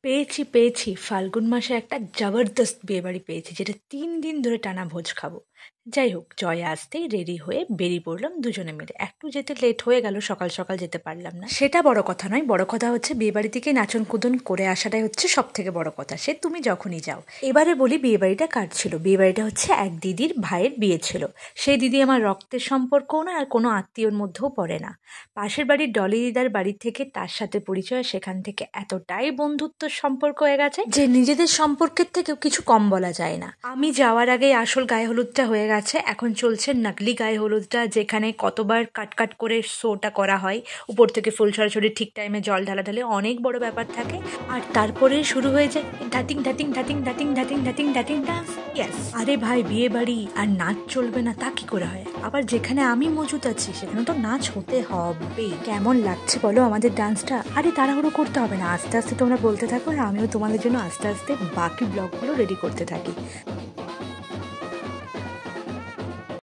পেয়েছি ফাল্গুন মাসে একটা জবরদস্ত বিয়েবাড়ি পেয়েছি, যেটা 3 দিন ধরে টানা ভোজ খাবো। যাই হোক, জয় আসতেই রেডি হয়ে বেরিয়ে পড়লাম দুজনে মিলে। একটু যেতে লেট হয়ে গেল, সকাল সকাল যেতে পারলাম না, সেটা বড় কথা নয়। বড় কথা হচ্ছে বিয়েবাড়ি থেকে নাচন কুদন করে আসাটাই হচ্ছে সব থেকে বড় কথা, সে তুমি যখনই যাও। এবারে বলি বিয়েবাড়িটা কার ছিল। বিয়েবাড়িটা হচ্ছে এক দিদির ভাইয়ের বিয়ে ছিল। সেই দিদি আমার রক্তের সম্পর্কও না, আর কোনো আত্মীয়র মধ্যেও পড়ে না। পাশের বাড়ির ডলি দিদার বাড়ি থেকে তার সাথে পরিচয়, সেখান থেকে এতটাই বন্ধুত্বর সম্পর্ক হয়ে গেছে যে নিজেদের সম্পর্কের থেকেও কিছু কম বলা যায় না। আমি যাওয়ার আগেই আসল গায়ে হলুদটা হয়ে গেছে, এখন চলছে নকলি গায়ে হলুদটা, যেখানে কতবার কাট করে শোটা করা হয়, উপর থেকে ফুল ছড়াছড়ি, ঠিক টাইমে জল ঢালাঢালি, অনেক বড় ব্যাপার থাকে। আর তারপরে শুরু হয়ে যায় ধাটিং ধাটিং ধাটিং ধাটিং ধাটিং ধাটিং ধাটিং ডান্স। ইয়াস, আরে ভাই, বিয়ে বাড়ি আর নাচ চলবে না তা কি করে হয়? আবার যেখানে আমি মজুদ আছি সেখানে তো নাচ হতে হবে। কেমন লাগছে বলো আমাদের ডান্সটা? আরে তাড়াহুড়ো করতে হবে না, আস্তে আস্তে তোমরা বলতে থাকো, আর আমিও তোমাদের জন্য আস্তে আস্তে বাকি ব্লগগুলো রেডি করতে থাকি।